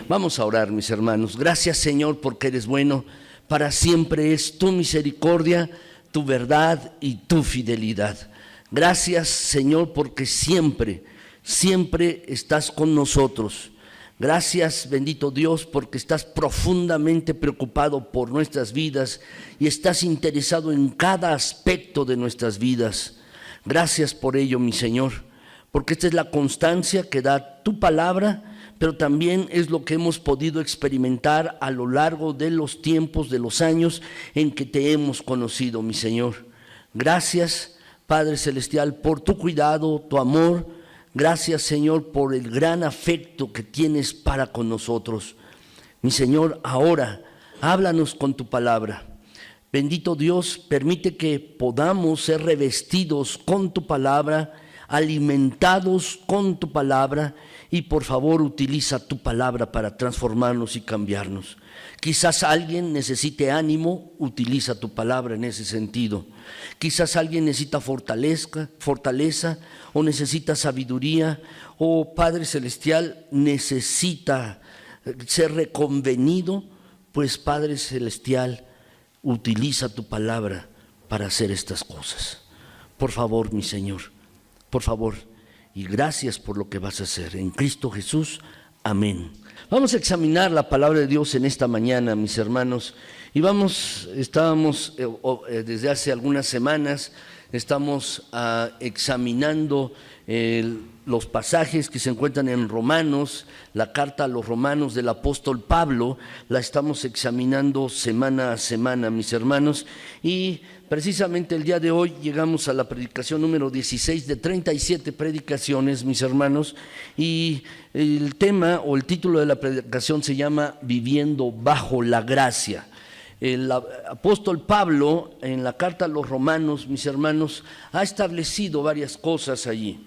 Vamos a orar, mis hermanos. Gracias, Señor, porque eres bueno. Para siempre es tu misericordia, tu verdad y tu fidelidad. Gracias, Señor, porque siempre estás con nosotros. Gracias, bendito Dios, porque estás profundamente preocupado por nuestras vidas y estás interesado en cada aspecto de nuestras vidas. Gracias por ello, mi Señor, porque esta es la constancia que da tu palabra, pero también es lo que hemos podido experimentar a lo largo de los tiempos, de los años en que te hemos conocido, mi Señor. Gracias, Padre Celestial, por tu cuidado, tu amor. Gracias, Señor, por el gran afecto que tienes para con nosotros. Mi Señor, ahora háblanos con tu palabra. Bendito Dios, permite que podamos ser revestidos con tu palabra, alimentados con tu palabra, y por favor utiliza tu palabra para transformarnos y cambiarnos. Quizás alguien necesite ánimo, utiliza tu palabra en ese sentido. Quizás alguien necesita fortaleza o necesita sabiduría, o Padre Celestial necesita ser reconvenido, pues Padre Celestial, utiliza tu palabra para hacer estas cosas. Por favor, mi Señor, por favor, y gracias por lo que vas a hacer. En Cristo Jesús, amén. Vamos a examinar la palabra de Dios en esta mañana, mis hermanos, y estábamos desde hace algunas semanas, estamos examinando los pasajes que se encuentran en Romanos, la carta a los Romanos del apóstol Pablo, la estamos examinando semana a semana, mis hermanos, y precisamente el día de hoy llegamos a la predicación número 16 de 37 predicaciones, mis hermanos, y el tema o el título de la predicación se llama Viviendo bajo la gracia. El apóstol Pablo, en la carta a los Romanos, mis hermanos, ha establecido varias cosas allí.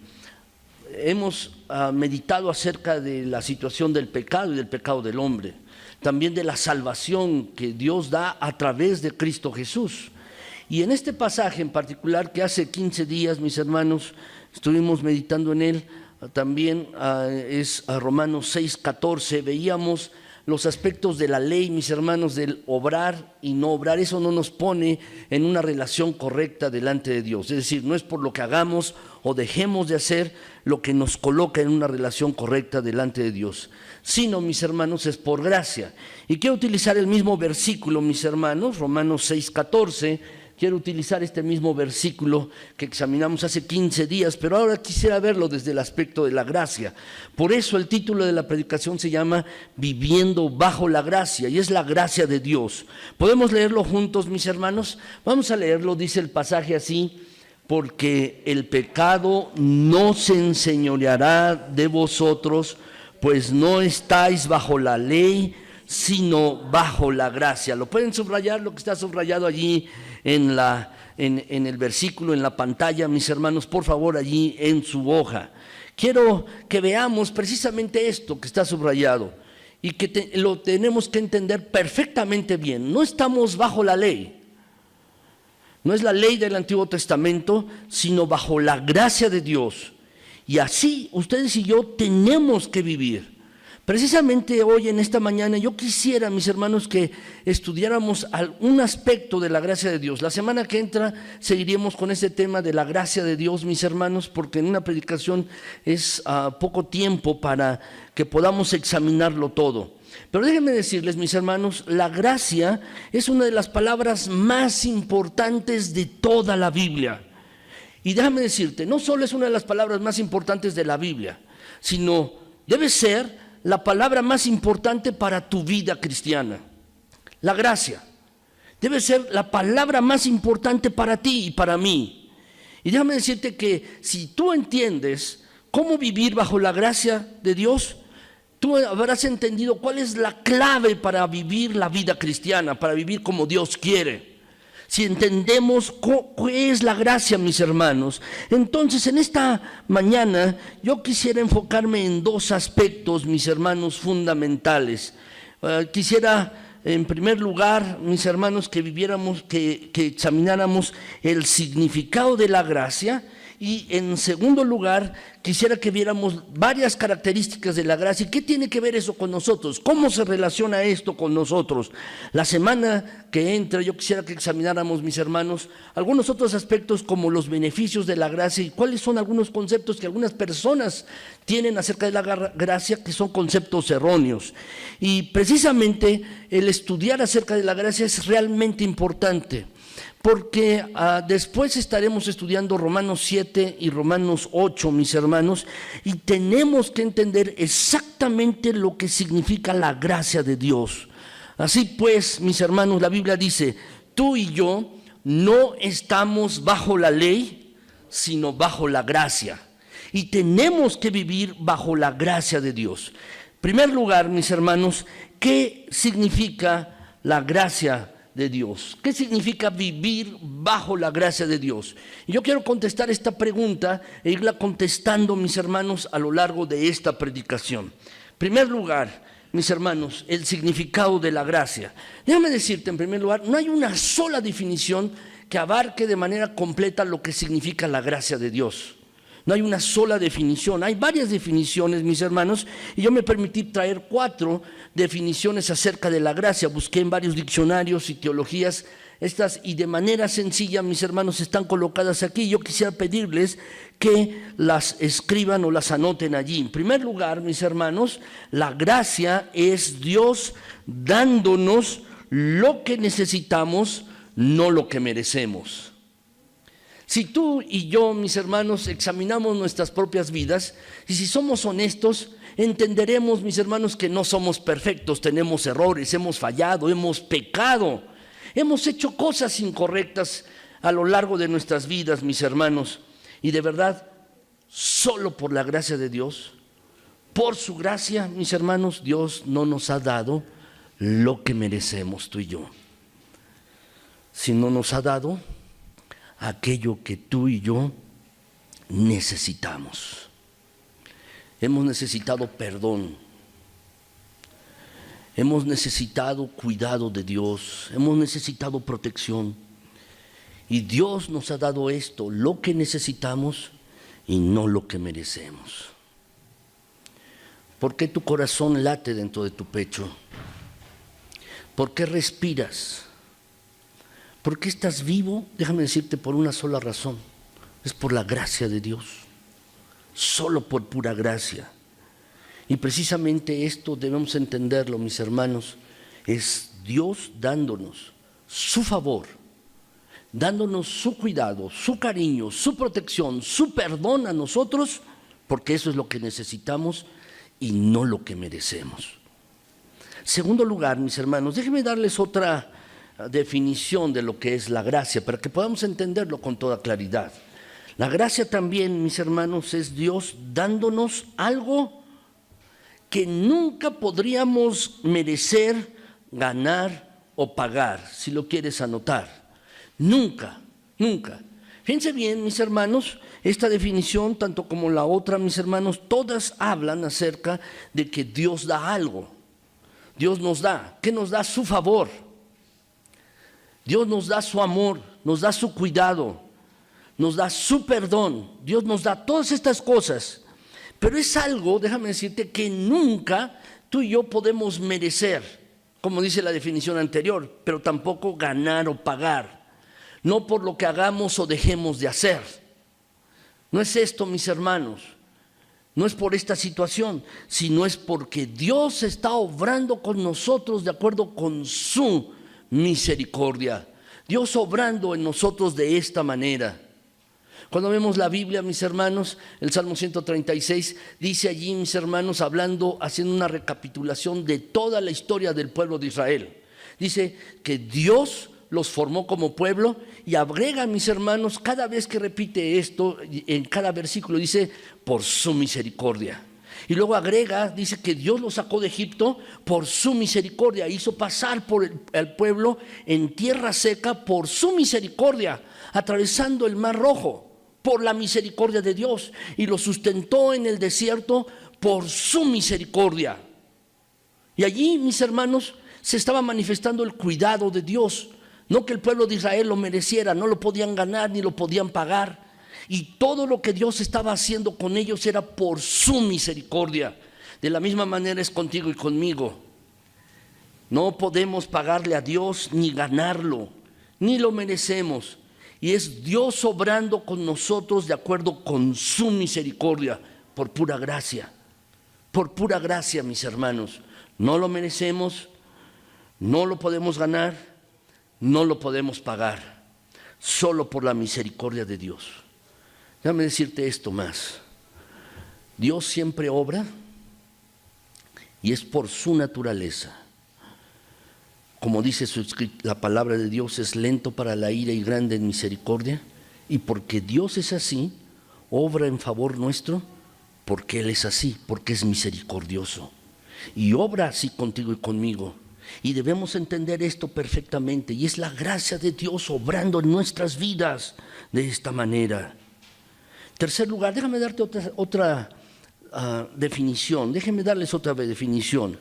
Hemos meditado acerca de la situación del pecado y del pecado del hombre, también de la salvación que Dios da a través de Cristo Jesús. Y en este pasaje en particular, que hace 15 días, mis hermanos, estuvimos meditando en él, también es Romanos 6:14, veíamos los aspectos de la ley, mis hermanos, del obrar y no obrar. Eso no nos pone en una relación correcta delante de Dios. Es decir, no es por lo que hagamos o dejemos de hacer lo que nos coloca en una relación correcta delante de Dios, sino, mis hermanos, es por gracia. Y quiero utilizar el mismo versículo, mis hermanos, Romanos 6:14. Quiero utilizar este mismo versículo que examinamos hace 15 días, pero ahora quisiera verlo desde el aspecto de la gracia. Por eso el título de la predicación se llama Viviendo bajo la gracia, y es la gracia de Dios. ¿Podemos leerlo juntos, mis hermanos? Vamos a leerlo, dice el pasaje así: porque el pecado no se enseñoreará de vosotros, pues no estáis bajo la ley, sino bajo la gracia. ¿Lo pueden subrayar, lo que está subrayado allí en el versículo, en la pantalla, mis hermanos? Por favor, allí en su hoja. Quiero que veamos precisamente esto que está subrayado y que lo tenemos que entender perfectamente bien. No estamos bajo la ley, no es la ley del Antiguo Testamento, sino bajo la gracia de Dios. Y así ustedes y yo tenemos que vivir. Precisamente hoy, en esta mañana, yo quisiera, mis hermanos, que estudiáramos un aspecto de la gracia de Dios. La semana que entra seguiremos con este tema de la gracia de Dios, mis hermanos, porque en una predicación es poco tiempo para que podamos examinarlo todo. Pero déjenme decirles, mis hermanos, la gracia es una de las palabras más importantes de toda la Biblia. Y déjame decirte, no solo es una de las palabras más importantes de la Biblia, sino debe ser la palabra más importante para tu vida cristiana. La gracia debe ser la palabra más importante para ti y para mí. Y déjame decirte que si tú entiendes cómo vivir bajo la gracia de Dios, tú habrás entendido cuál es la clave para vivir la vida cristiana, para vivir como Dios quiere. si entendemos qué es la gracia, mis hermanos, entonces en esta mañana yo quisiera enfocarme en dos aspectos, mis hermanos, fundamentales. Quisiera, en primer lugar, mis hermanos, que examináramos el significado de la gracia. Y en segundo lugar, quisiera que viéramos varias características de la gracia. ¿Y qué tiene que ver eso con nosotros? ¿Cómo se relaciona esto con nosotros? La semana que entra yo quisiera que examináramos, mis hermanos, algunos otros aspectos como los beneficios de la gracia y cuáles son algunos conceptos que algunas personas tienen acerca de la gracia que son conceptos erróneos. Y precisamente el estudiar acerca de la gracia es realmente importante, porque después estaremos estudiando Romanos 7 y Romanos 8, mis hermanos, y tenemos que entender exactamente lo que significa la gracia de Dios. Así pues, mis hermanos, la Biblia dice, tú y yo no estamos bajo la ley, sino bajo la gracia, y tenemos que vivir bajo la gracia de Dios. En primer lugar, mis hermanos, ¿qué significa la gracia de Dios? ¿Qué significa vivir bajo la gracia de Dios? Y yo quiero contestar esta pregunta e irla contestando, mis hermanos, a lo largo de esta predicación. En primer lugar, mis hermanos, el significado de la gracia. Déjame decirte, en primer lugar, no hay una sola definición que abarque de manera completa lo que significa la gracia de Dios. No hay una sola definición, hay varias definiciones, mis hermanos, y yo me permití traer 4 definiciones acerca de la gracia. Busqué en varios diccionarios y teologías estas, y de manera sencilla, mis hermanos, están colocadas aquí. Yo quisiera pedirles que las escriban o las anoten allí. En primer lugar, mis hermanos, la gracia es Dios dándonos lo que necesitamos, no lo que merecemos. Si tú y yo, mis hermanos, examinamos nuestras propias vidas, y si somos honestos, entenderemos, mis hermanos, que no somos perfectos, tenemos errores, hemos fallado, hemos pecado, hemos hecho cosas incorrectas a lo largo de nuestras vidas, mis hermanos, y de verdad, solo por la gracia de Dios, por su gracia, mis hermanos, Dios no nos ha dado lo que merecemos tú y yo, sino nos ha dado aquello que tú y yo necesitamos. Hemos necesitado perdón, hemos necesitado cuidado de Dios, hemos necesitado protección, y Dios nos ha dado esto, lo que necesitamos y no lo que merecemos. ¿Por qué tu corazón late dentro de tu pecho? ¿Por qué respiras? ¿Por qué estás vivo? Déjame decirte, por una sola razón: es por la gracia de Dios, solo por pura gracia. Y precisamente esto debemos entenderlo, mis hermanos, es Dios dándonos su favor, dándonos su cuidado, su cariño, su protección, su perdón a nosotros, porque eso es lo que necesitamos y no lo que merecemos. Segundo lugar, mis hermanos, déjenme darles otra definición de lo que es la gracia, para que podamos entenderlo con toda claridad. La gracia también, mis hermanos, es Dios dándonos algo que nunca podríamos merecer, ganar o pagar, si lo quieres anotar. Nunca, nunca. Fíjense bien, mis hermanos, esta definición, tanto como la otra, mis hermanos, todas hablan acerca de que Dios da algo. Dios nos da. ¿Qué nos da? Su favor. Dios nos da su amor, nos da su cuidado, nos da su perdón. Dios nos da todas estas cosas, pero es algo, déjame decirte, que nunca tú y yo podemos merecer, como dice la definición anterior, pero tampoco ganar o pagar, no por lo que hagamos o dejemos de hacer. No es esto, mis hermanos, no es por esta situación, sino es porque Dios está obrando con nosotros de acuerdo con su misericordia. Dios obrando en nosotros de esta manera. Cuando vemos la Biblia, mis hermanos, el Salmo 136 dice allí, mis hermanos, haciendo una recapitulación de toda la historia del pueblo de Israel. Dice que Dios los formó como pueblo, y agrega, mis hermanos, cada vez que repite esto, en cada versículo dice, por su misericordia. Y luego agrega, dice que Dios lo sacó de Egipto por su misericordia, hizo pasar por el pueblo en tierra seca por su misericordia, atravesando el Mar Rojo por la misericordia de Dios, y lo sustentó en el desierto por su misericordia. Y allí, mis hermanos, se estaba manifestando el cuidado de Dios, no que el pueblo de Israel lo mereciera, no lo podían ganar ni lo podían pagar. Y todo lo que Dios estaba haciendo con ellos era por su misericordia. De la misma manera es contigo y conmigo. No podemos pagarle a Dios ni ganarlo, ni lo merecemos. Y es Dios obrando con nosotros de acuerdo con su misericordia, por pura gracia. Por pura gracia, mis hermanos. No lo merecemos, no lo podemos ganar, no lo podemos pagar. Solo por la misericordia de Dios. Déjame decirte esto más. Dios siempre obra y es por su naturaleza. Como dice la palabra de Dios, es lento para la ira y grande en misericordia. Y porque Dios es así, obra en favor nuestro, porque Él es así, porque es misericordioso. Y obra así contigo y conmigo. Y debemos entender esto perfectamente. Y es la gracia de Dios obrando en nuestras vidas de esta manera. Tercer lugar, déjame darte otra definición. Déjenme darles otra definición.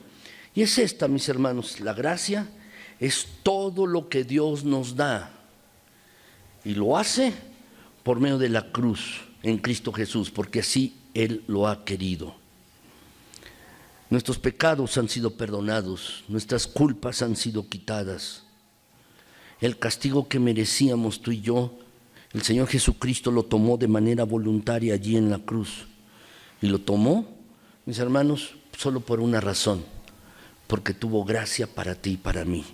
Y es esta, mis hermanos. La gracia es todo lo que Dios nos da. Y lo hace por medio de la cruz en Cristo Jesús, porque así Él lo ha querido. Nuestros pecados han sido perdonados, nuestras culpas han sido quitadas. El castigo que merecíamos tú y yo, el Señor Jesucristo lo tomó de manera voluntaria allí en la cruz. Y lo tomó, mis hermanos, solo por una razón, porque tuvo gracia para ti y para mí.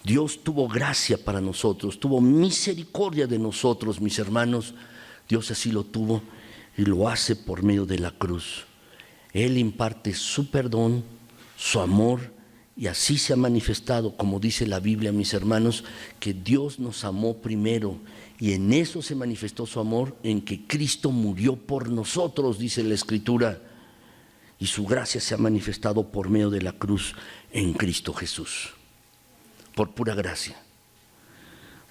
Dios tuvo gracia para nosotros, tuvo misericordia de nosotros, mis hermanos. Dios así lo tuvo y lo hace por medio de la cruz. Él imparte su perdón, su amor, y así se ha manifestado, como dice la Biblia, mis hermanos, que Dios nos amó primero, y en eso se manifestó su amor, en que Cristo murió por nosotros, dice la Escritura, y su gracia se ha manifestado por medio de la cruz en Cristo Jesús, por pura gracia.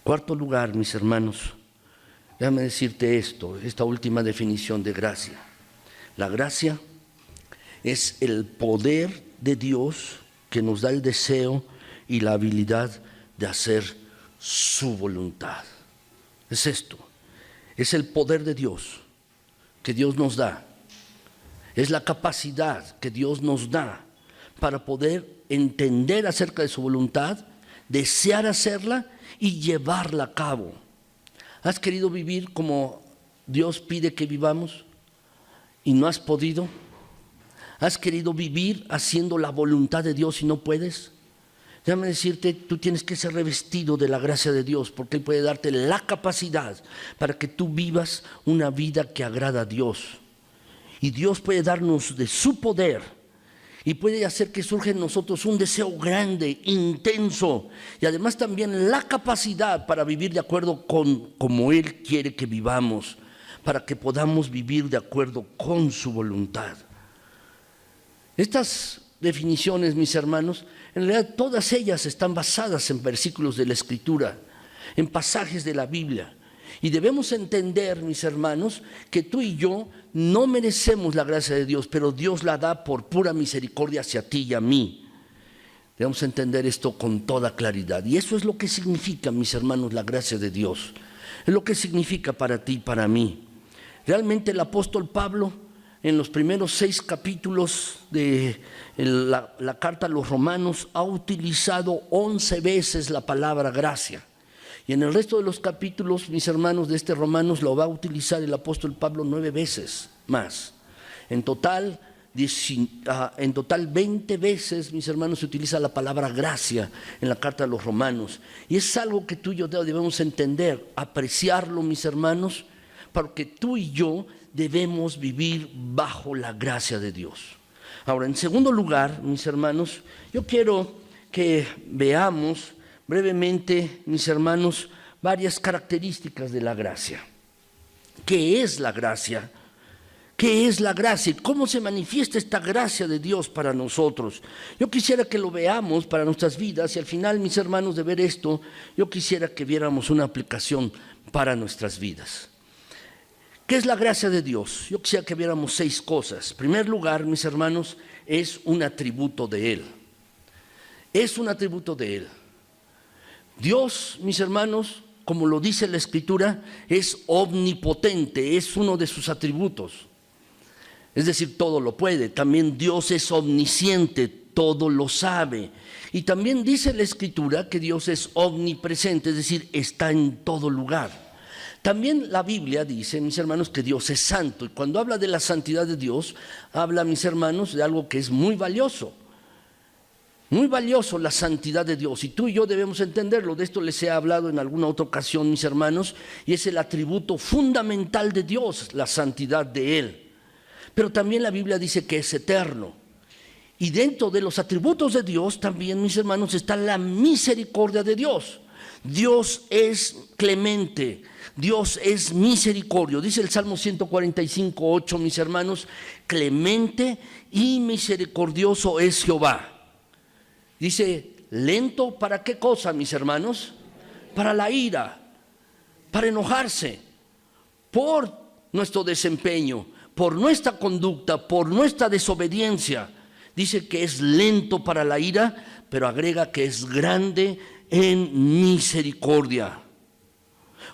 Cuarto lugar, mis hermanos, déjame decirte esta última definición de gracia. La gracia es el poder de Dios que nos da el deseo y la habilidad de hacer su voluntad. Es esto, es el poder de Dios que Dios nos da, es la capacidad que Dios nos da para poder entender acerca de su voluntad, desear hacerla y llevarla a cabo. ¿Has querido vivir como Dios pide que vivamos y no has podido? ¿Has querido vivir haciendo la voluntad de Dios y no puedes? Déjame decirte, tú tienes que ser revestido de la gracia de Dios, porque Él puede darte la capacidad para que tú vivas una vida que agrada a Dios. Y Dios puede darnos de su poder y puede hacer que surja en nosotros un deseo grande, intenso, y además también la capacidad para vivir de acuerdo con como Él quiere que vivamos, para que podamos vivir de acuerdo con su voluntad. Estas definiciones, mis hermanos, en realidad todas ellas están basadas en versículos de la Escritura, en pasajes de la Biblia. Y debemos entender, mis hermanos, que tú y yo no merecemos la gracia de Dios, pero Dios la da por pura misericordia hacia ti y a mí. Debemos entender esto con toda claridad. Y eso es lo que significa, mis hermanos, la gracia de Dios. Es lo que significa para ti y para mí. Realmente el apóstol Pablo, en los primeros 6 capítulos de la carta a los Romanos, ha utilizado 11 veces la palabra gracia. Y en el resto de los capítulos, mis hermanos, de este Romanos, lo va a utilizar el apóstol Pablo 9 veces más. En total 20 veces, mis hermanos, se utiliza la palabra gracia en la carta a los Romanos. Y es algo que tú y yo debemos entender, apreciarlo, mis hermanos, porque tú y yo debemos vivir bajo la gracia de Dios. Ahora, en segundo lugar, mis hermanos, yo quiero que veamos brevemente, mis hermanos, varias características de la gracia. ¿Qué es la gracia? ¿Qué es la gracia? ¿Cómo se manifiesta esta gracia de Dios para nosotros? Yo quisiera que lo veamos para nuestras vidas y al final, mis hermanos, de ver esto, yo quisiera que viéramos una aplicación para nuestras vidas. ¿Qué es la gracia de Dios? Yo quisiera que viéramos 6 cosas. En primer lugar, mis hermanos, es un atributo de Él. Es un atributo de Él. Dios, mis hermanos, como lo dice la Escritura, es omnipotente, es uno de sus atributos. Es decir, todo lo puede. También Dios es omnisciente, todo lo sabe. Y también dice la Escritura que Dios es omnipresente, es decir, está en todo lugar. También la Biblia dice, mis hermanos, que Dios es santo. Y cuando habla de la santidad de Dios, habla, mis hermanos, de algo que es muy valioso. Muy valioso la santidad de Dios. Y tú y yo debemos entenderlo. De esto les he hablado en alguna otra ocasión, mis hermanos. Y es el atributo fundamental de Dios, la santidad de Él. Pero también la Biblia dice que es eterno. Y dentro de los atributos de Dios también, mis hermanos, está la misericordia de Dios. Dios es clemente, Dios es misericordio. Dice el Salmo 145:8, mis hermanos, clemente y misericordioso es Jehová. Dice, lento ¿para qué cosa, mis hermanos? Para la ira, para enojarse, por nuestro desempeño, por nuestra conducta, por nuestra desobediencia. Dice que es lento para la ira, pero agrega que es grande en misericordia.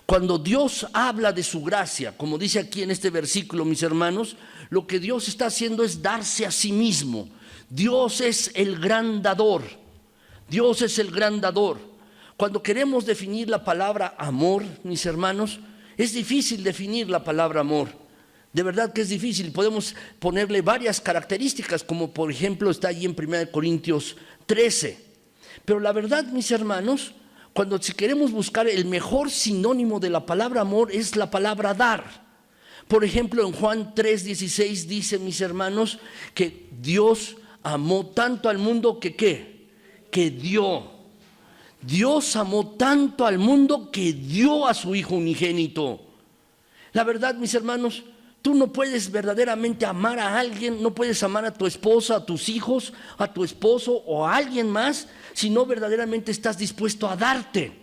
Cuando Dios habla de su gracia, como dice aquí en este versículo, mis hermanos, lo que Dios está haciendo es darse a sí mismo. Dios es el gran dador. Dios es el gran dador. Cuando queremos definir la palabra amor, mis hermanos, es difícil definir la palabra amor. De verdad que es difícil. Podemos ponerle varias características, como por ejemplo está allí en 1 Corintios 13. Pero la verdad, mis hermanos, si queremos buscar el mejor sinónimo de la palabra amor, es la palabra dar. Por ejemplo, en Juan 3:16 dice, mis hermanos, que Dios amó tanto al mundo que ¿qué? Que dio. Dios amó tanto al mundo que dio a su Hijo unigénito. La verdad, mis hermanos, tú no puedes verdaderamente amar a alguien, no puedes amar a tu esposa, a tus hijos, a tu esposo o a alguien más, si no verdaderamente estás dispuesto a darte,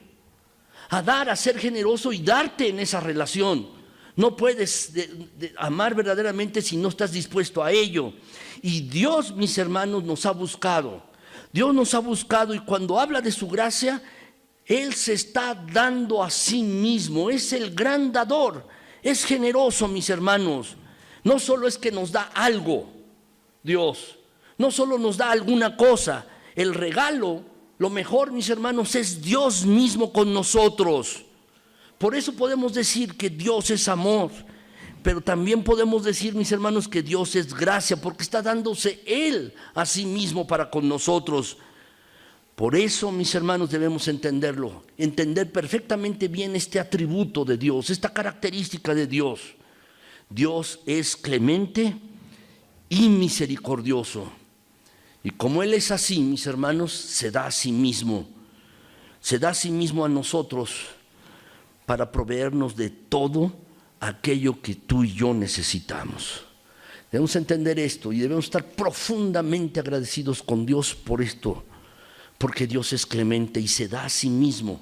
a dar, a ser generoso y darte en esa relación. No puedes amar verdaderamente si no estás dispuesto a ello. Y Dios, mis hermanos, nos ha buscado. Dios nos ha buscado y cuando habla de su gracia, Él se está dando a sí mismo. Es el gran dador. Es generoso, mis hermanos. No solo es que nos da algo, Dios. No solo nos da alguna cosa. El regalo, lo mejor, mis hermanos, es Dios mismo con nosotros. Por eso podemos decir que Dios es amor. Pero también podemos decir, mis hermanos, que Dios es gracia, porque está dándose Él a sí mismo para con nosotros. Por eso, mis hermanos, debemos entenderlo, entender perfectamente bien este atributo de Dios, esta característica de Dios. Dios es clemente y misericordioso. Y como Él es así, mis hermanos, se da a sí mismo. Se da a sí mismo a nosotros para proveernos de todo aquello que tú y yo necesitamos. Debemos entender esto y debemos estar profundamente agradecidos con Dios por esto. Porque Dios es clemente y se da a sí mismo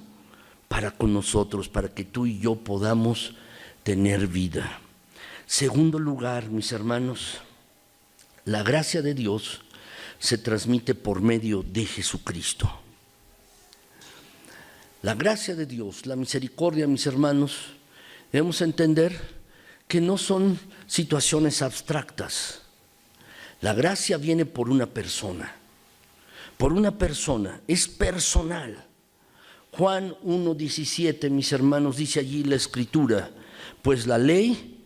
para con nosotros, para que tú y yo podamos tener vida. Segundo lugar, mis hermanos, la gracia de Dios se transmite por medio de Jesucristo. La gracia de Dios, la misericordia, mis hermanos, debemos entender que no son situaciones abstractas. La gracia viene por una persona. Por una persona, es personal. Juan 1:17, mis hermanos, dice allí la Escritura, pues la ley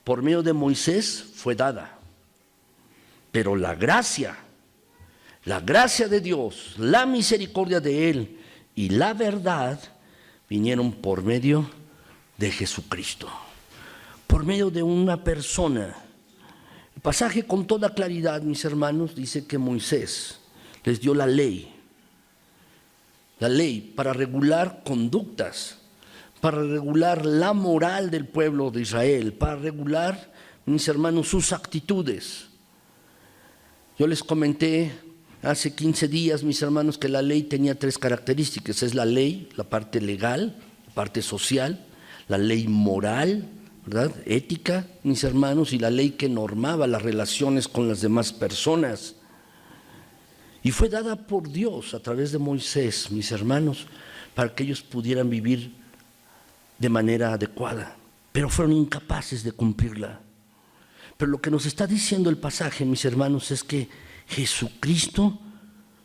por medio de Moisés fue dada, pero la gracia de Dios, la misericordia de Él y la verdad vinieron por medio de Jesucristo, por medio de una persona. El pasaje con toda claridad, mis hermanos, dice que Moisés les dio la ley para regular conductas, para regular la moral del pueblo de Israel, para regular mis hermanos, sus actitudes. Yo les comenté hace 15 días, mis hermanos, que la ley tenía 3 características. Es la ley, la parte legal, la parte social, la ley moral, ¿verdad?, ética, mis hermanos, y la ley que normaba las relaciones con las demás personas. Y fue dada por Dios a través de Moisés, mis hermanos, para que ellos pudieran vivir de manera adecuada, pero fueron incapaces de cumplirla. Pero lo que nos está diciendo el pasaje, mis hermanos, es que Jesucristo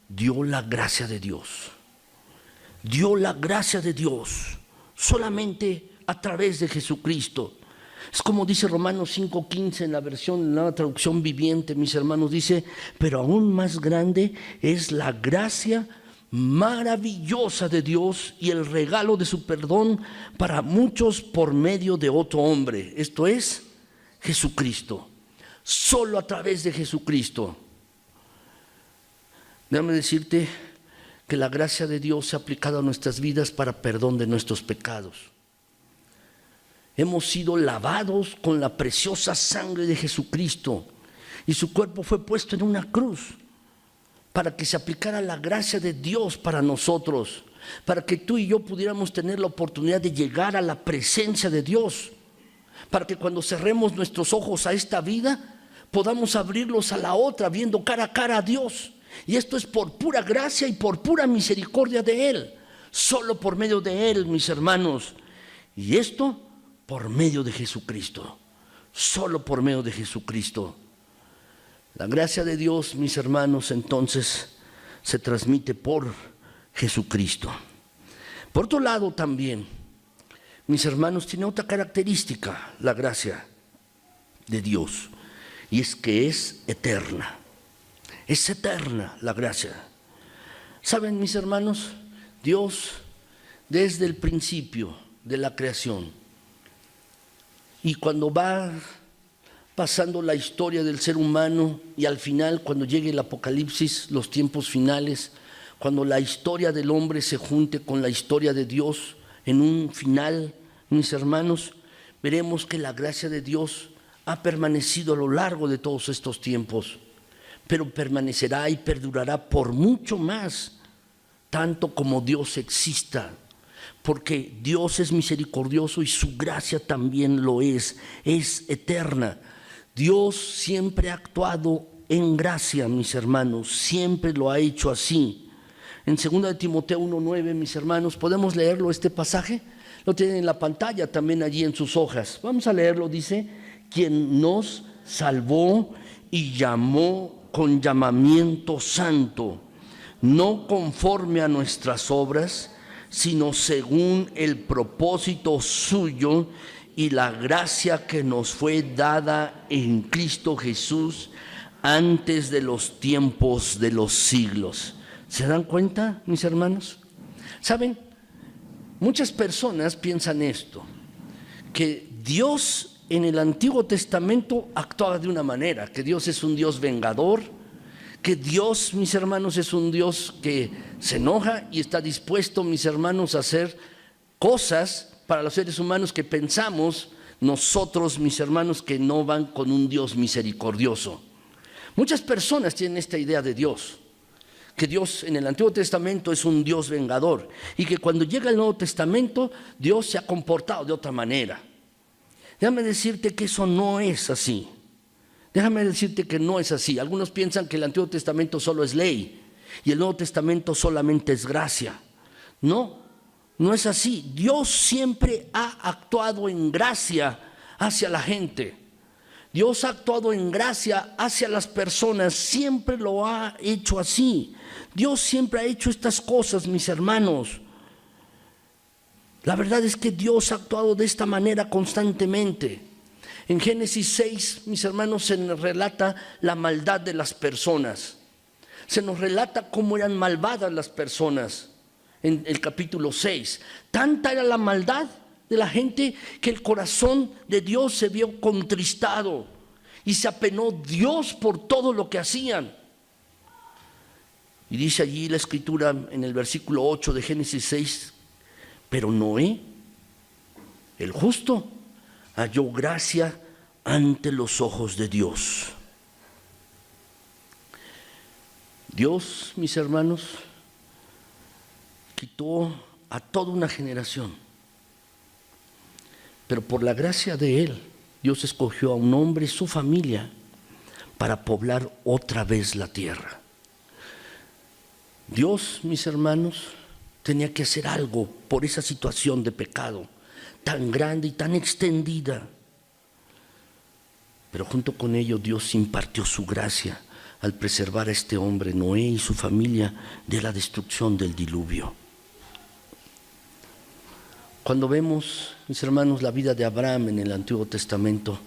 dio la gracia de Dios. Dio la gracia de Dios solamente a través de Jesucristo. Es como dice Romanos 5:15 en la versión, la traducción viviente, mis hermanos, dice: pero aún más grande es la gracia maravillosa de Dios y el regalo de su perdón para muchos por medio de otro hombre, esto es, Jesucristo. Solo a través de Jesucristo. Déjame decirte que la gracia de Dios se ha aplicado a nuestras vidas para perdón de nuestros pecados. Hemos sido lavados con la preciosa sangre de Jesucristo y su cuerpo fue puesto en una cruz para que se aplicara la gracia de Dios para nosotros, para que tú y yo pudiéramos tener la oportunidad de llegar a la presencia de Dios, para que cuando cerremos nuestros ojos a esta vida podamos abrirlos a la otra, viendo cara a cara a Dios. Y esto es por pura gracia y por pura misericordia de Él, solo por medio de Él, mis hermanos. Y esto por medio de Jesucristo, solo por medio de Jesucristo. La gracia de Dios, mis hermanos, entonces se transmite por Jesucristo. Por otro lado también, mis hermanos, tiene otra característica la gracia de Dios, y es que es eterna. Es eterna la gracia. ¿Saben, mis hermanos? Dios, desde el principio de la creación, y cuando va pasando la historia del ser humano, y al final, cuando llegue el Apocalipsis, los tiempos finales, cuando la historia del hombre se junte con la historia de Dios en un final, mis hermanos, veremos que la gracia de Dios ha permanecido a lo largo de todos estos tiempos, pero permanecerá y perdurará por mucho más, tanto como Dios exista, porque Dios es misericordioso y su gracia también lo es eterna. Dios siempre ha actuado en gracia, mis hermanos, siempre lo ha hecho así. En 2 Timoteo 1:9, mis hermanos, ¿podemos leerlo este pasaje? Lo tienen en la pantalla también allí en sus hojas. Vamos a leerlo, dice: quien nos salvó y llamó con llamamiento santo, no conforme a nuestras obras, sino según el propósito suyo y la gracia que nos fue dada en Cristo Jesús antes de los tiempos de los siglos. ¿Se dan cuenta, mis hermanos? ¿Saben? Muchas personas piensan esto, que Dios en el Antiguo Testamento actuaba de una manera, que Dios es un Dios vengador, que Dios, mis hermanos, es un Dios que se enoja y está dispuesto, mis hermanos, a hacer cosas para los seres humanos que pensamos nosotros, mis hermanos, que no van con un Dios misericordioso. Muchas personas tienen esta idea de Dios, que Dios en el Antiguo Testamento es un Dios vengador y que cuando llega el Nuevo Testamento Dios se ha comportado de otra manera. Déjame decirte que eso no es así. Déjame decirte que no es así. Algunos piensan que el Antiguo Testamento solo es ley y el Nuevo Testamento solamente es gracia. No, no es así. Dios siempre ha actuado en gracia hacia la gente. Dios ha actuado en gracia hacia las personas, siempre lo ha hecho así. Dios siempre ha hecho estas cosas, mis hermanos. La verdad es que Dios ha actuado de esta manera constantemente. En Génesis 6, mis hermanos, se nos relata la maldad de las personas. Se nos relata cómo eran malvadas las personas en el capítulo 6. Tanta era la maldad de la gente que el corazón de Dios se vio contristado y se apenó Dios por todo lo que hacían. Y dice allí la escritura en el versículo 8 de Génesis 6, pero Noé, el justo, halló gracia ante los ojos de Dios. Dios, mis hermanos, quitó a toda una generación, pero por la gracia de Él, Dios escogió a un hombre y su familia para poblar otra vez la tierra. Dios, mis hermanos, tenía que hacer algo por esa situación de pecado tan grande y tan extendida. Pero junto con ello Dios impartió su gracia al preservar a este hombre, Noé y su familia, de la destrucción del diluvio. Cuando vemos, mis hermanos, la vida de Abraham en el Antiguo Testamento,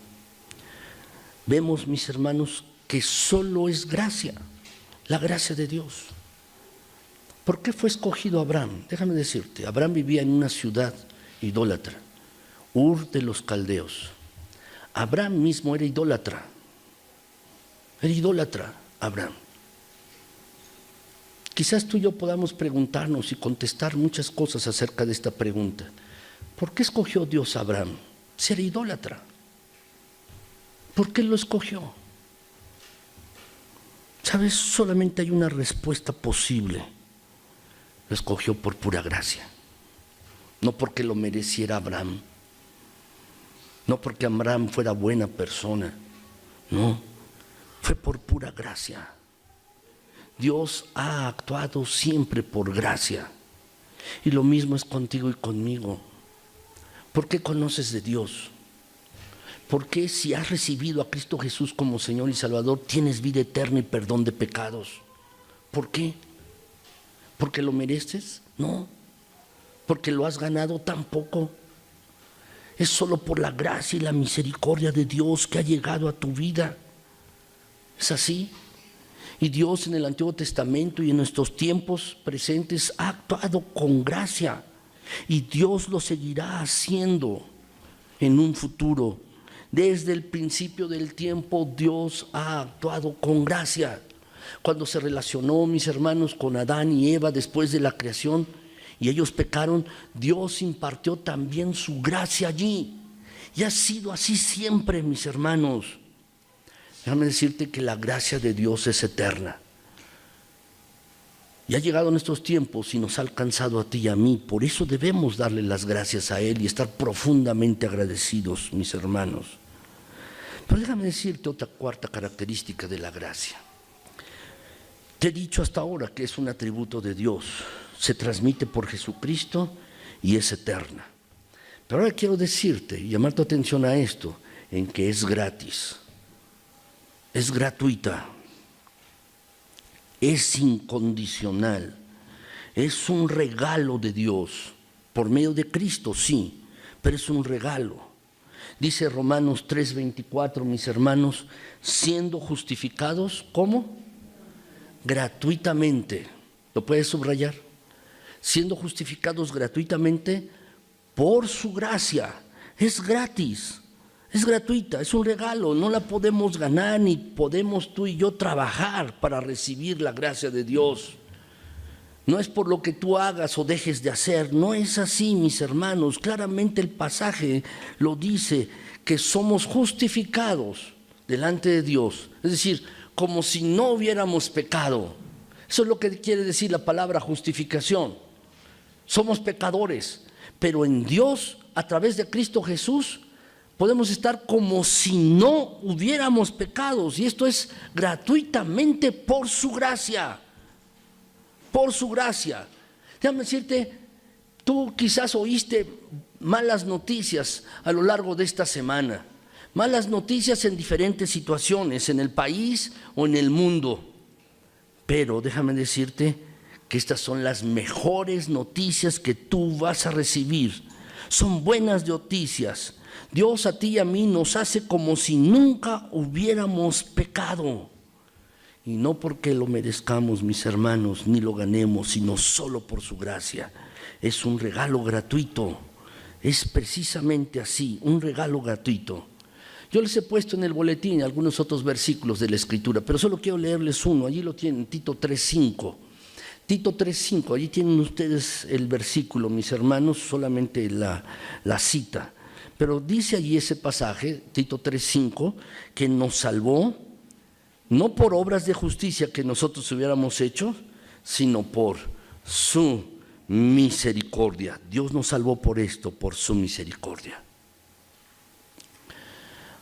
vemos, mis hermanos, que solo es gracia, la gracia de Dios. ¿Por qué fue escogido Abraham? Déjame decirte, Abraham vivía en una ciudad idólatra, Ur de los Caldeos. Abraham mismo era idólatra Abraham. Quizás tú y yo podamos preguntarnos y contestar muchas cosas acerca de esta pregunta. ¿Por qué escogió Dios a Abraham? Si era idólatra. ¿Por qué lo escogió? ¿Sabes? Solamente hay una respuesta posible. Lo escogió por pura gracia. No porque lo mereciera Abraham. No porque Abraham fuera buena persona. No, fue por pura gracia. Dios ha actuado siempre por gracia. Y lo mismo es contigo y conmigo. ¿Por qué conoces de Dios? ¿Por qué si has recibido a Cristo Jesús como Señor y Salvador tienes vida eterna y perdón de pecados? ¿Por qué? ¿Porque lo mereces? No. ¿Porque lo has ganado? Tampoco. Es solo por la gracia y la misericordia de Dios que ha llegado a tu vida. ¿Es así? Y Dios en el Antiguo Testamento y en nuestros tiempos presentes ha actuado con gracia. Y Dios lo seguirá haciendo en un futuro. Desde el principio del tiempo Dios ha actuado con gracia. Cuando se relacionó, mis hermanos, con Adán y Eva después de la creación y ellos pecaron, Dios impartió también su gracia allí. Y ha sido así siempre, mis hermanos. Déjame decirte que la gracia de Dios es eterna. Y ha llegado en estos tiempos y nos ha alcanzado a ti y a mí. Por eso debemos darle las gracias a Él y estar profundamente agradecidos, mis hermanos. Pero déjame decirte otra cuarta característica de la gracia. Te he dicho hasta ahora que es un atributo de Dios. Se transmite por Jesucristo y es eterna. Pero ahora quiero decirte y llamar tu atención a esto, en que es gratis. Es gratuita, es incondicional, es un regalo de Dios, por medio de Cristo, sí, pero es un regalo. Dice Romanos 3:24, mis hermanos, siendo justificados, ¿cómo? Gratuitamente, ¿lo puedes subrayar? Siendo justificados gratuitamente por su gracia, es gratis. Es gratuita, es un regalo, no la podemos ganar ni podemos tú y yo trabajar para recibir la gracia de Dios. No es por lo que tú hagas o dejes de hacer, no es así, mis hermanos. Claramente el pasaje lo dice, que somos justificados delante de Dios. Es decir, como si no hubiéramos pecado. Eso es lo que quiere decir la palabra justificación. Somos pecadores, pero en Dios, a través de Cristo Jesús, podemos estar como si no hubiéramos pecados, y esto es gratuitamente por su gracia. Por su gracia. Déjame decirte, tú quizás oíste malas noticias a lo largo de esta semana. Malas noticias en diferentes situaciones, en el país o en el mundo. Pero déjame decirte que estas son las mejores noticias que tú vas a recibir. Son buenas noticias. Dios a ti y a mí nos hace como si nunca hubiéramos pecado. Y no porque lo merezcamos, mis hermanos, ni lo ganemos, sino solo por su gracia. Es un regalo gratuito. Es precisamente así, un regalo gratuito. Yo les he puesto en el boletín algunos otros versículos de la Escritura, pero solo quiero leerles uno. Allí lo tienen, Tito 3:5. Tito 3:5, allí tienen ustedes el versículo, mis hermanos, solamente la cita. Pero dice allí ese pasaje, Tito 3:5, que nos salvó, no por obras de justicia que nosotros hubiéramos hecho, sino por su misericordia. Dios nos salvó por esto, por su misericordia.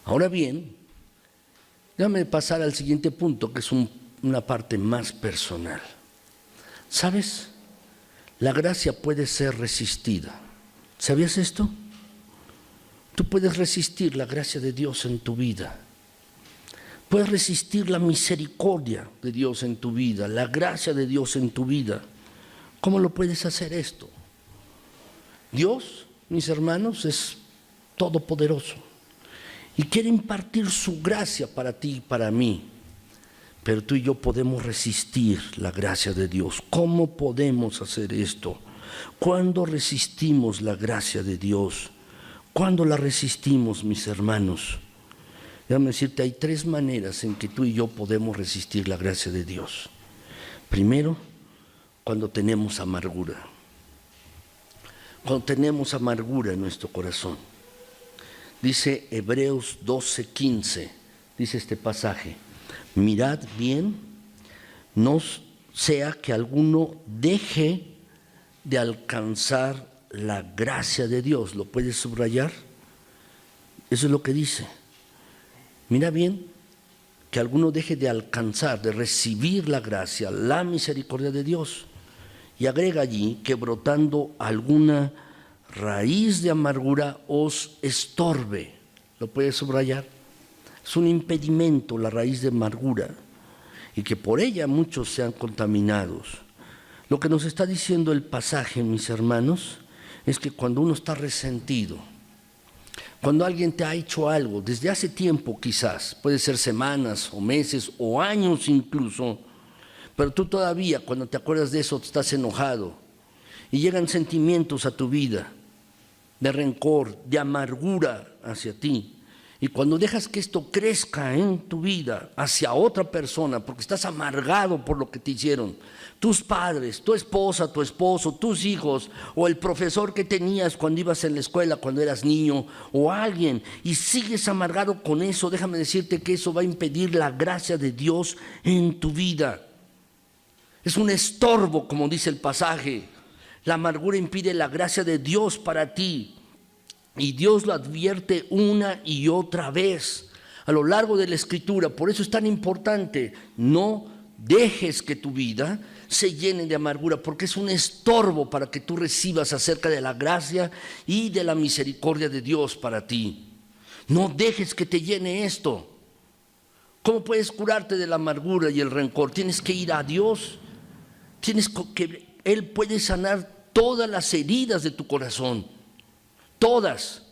Ahora bien, déjame pasar al siguiente punto, que es una parte más personal. ¿Sabes? La gracia puede ser resistida. ¿Sabías esto? Tú puedes resistir la gracia de Dios en tu vida. Puedes resistir la misericordia de Dios en tu vida, la gracia de Dios en tu vida. ¿Cómo lo puedes hacer esto? Dios, mis hermanos, es todopoderoso y quiere impartir su gracia para ti y para mí. Pero tú y yo podemos resistir la gracia de Dios. ¿Cómo podemos hacer esto? ¿Cuándo resistimos la gracia de Dios? ¿Cuándo la resistimos, mis hermanos? Déjame decirte, hay 3 maneras en que tú y yo podemos resistir la gracia de Dios. Primero, cuando tenemos amargura. Cuando tenemos amargura en nuestro corazón. Dice Hebreos 12:15, dice este pasaje: mirad bien, no sea que alguno deje de alcanzar la gracia de Dios. ¿Lo puedes subrayar? Eso es lo que dice. Mira bien, que alguno deje de alcanzar, de recibir la gracia, la misericordia de Dios. Y agrega allí que brotando alguna raíz de amargura os estorbe. ¿Lo puedes subrayar? Es un impedimento la raíz de amargura y que por ella muchos sean contaminados. Lo que nos está diciendo el pasaje, mis hermanos, es que cuando uno está resentido, cuando alguien te ha hecho algo desde hace tiempo quizás, puede ser semanas o meses o años incluso, pero tú todavía cuando te acuerdas de eso estás enojado y llegan sentimientos a tu vida de rencor, de amargura hacia ti. Y cuando dejas que esto crezca en tu vida hacia otra persona, porque estás amargado por lo que te hicieron, tus padres, tu esposa, tu esposo, tus hijos, o el profesor que tenías cuando ibas en la escuela, cuando eras niño, o alguien, y sigues amargado con eso, déjame decirte que eso va a impedir la gracia de Dios en tu vida. Es un estorbo, como dice el pasaje. La amargura impide la gracia de Dios para ti. Y Dios lo advierte una y otra vez a lo largo de la Escritura. Por eso es tan importante, no dejes que tu vida se llene de amargura, porque es un estorbo para que tú recibas acerca de la gracia y de la misericordia de Dios para ti. No dejes que te llene esto. ¿Cómo puedes curarte de la amargura y el rencor? Tienes que ir a Dios. Tienes que Él puede sanar todas las heridas de tu corazón. Todas.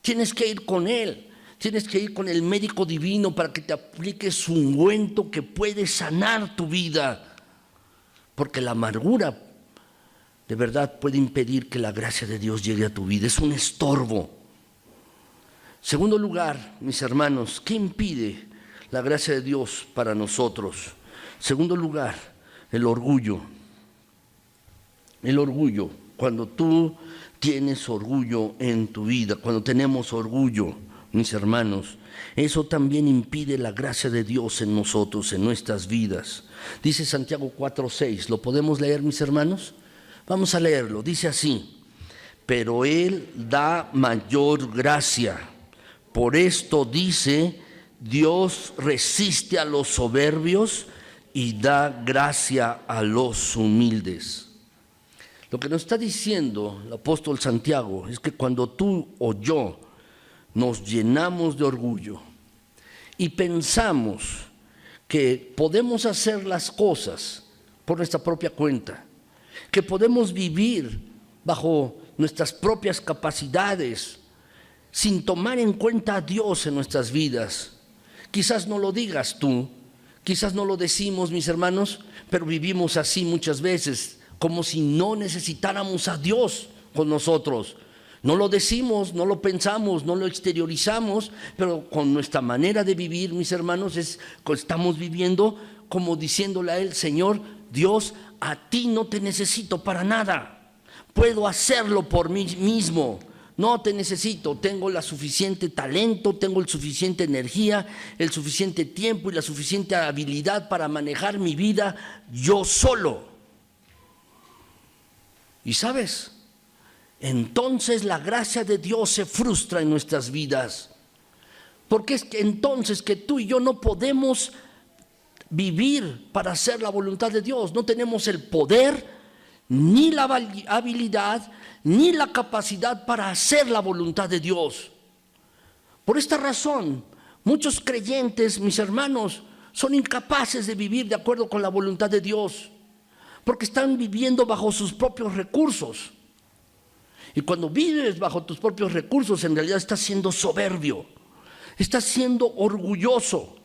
Tienes que ir con Él. Tienes que ir con el médico divino para que te aplique su ungüento que puede sanar tu vida. Porque la amargura de verdad puede impedir que la gracia de Dios llegue a tu vida. Es un estorbo. Segundo lugar, mis hermanos, ¿qué impide la gracia de Dios para nosotros? Segundo lugar, el orgullo. El orgullo. Cuando tú tienes orgullo en tu vida, cuando tenemos orgullo, mis hermanos, eso también impide la gracia de Dios en nosotros, en nuestras vidas. Dice Santiago 4:6, ¿lo podemos leer, mis hermanos? Vamos a leerlo, dice así: pero Él da mayor gracia. Por esto dice, Dios resiste a los soberbios y da gracia a los humildes. Lo que nos está diciendo el apóstol Santiago es que cuando tú o yo nos llenamos de orgullo y pensamos que podemos hacer las cosas por nuestra propia cuenta, que podemos vivir bajo nuestras propias capacidades sin tomar en cuenta a Dios en nuestras vidas. Quizás no lo digas tú, quizás no lo decimos, mis hermanos, pero vivimos así muchas veces, como si no necesitáramos a Dios con nosotros. No lo decimos, no lo pensamos, no lo exteriorizamos, pero con nuestra manera de vivir, mis hermanos, estamos viviendo como diciéndole a Él: Señor, Dios, a ti no te necesito para nada. Puedo hacerlo por mí mismo. no te necesito, tengo la suficiente talento, tengo el suficiente energía, el suficiente tiempo y la suficiente habilidad para manejar mi vida yo solo. Y ¿sabes? Entonces la gracia de Dios se frustra en nuestras vidas. Porque es que entonces que tú y yo no podemos vivir para hacer la voluntad de Dios. No tenemos el poder, ni la habilidad, ni la capacidad para hacer la voluntad de Dios. Por esta razón, muchos creyentes, mis hermanos, son incapaces de vivir de acuerdo con la voluntad de Dios, porque están viviendo bajo sus propios recursos. Y cuando vives bajo tus propios recursos, en realidad estás siendo soberbio, estás siendo orgulloso.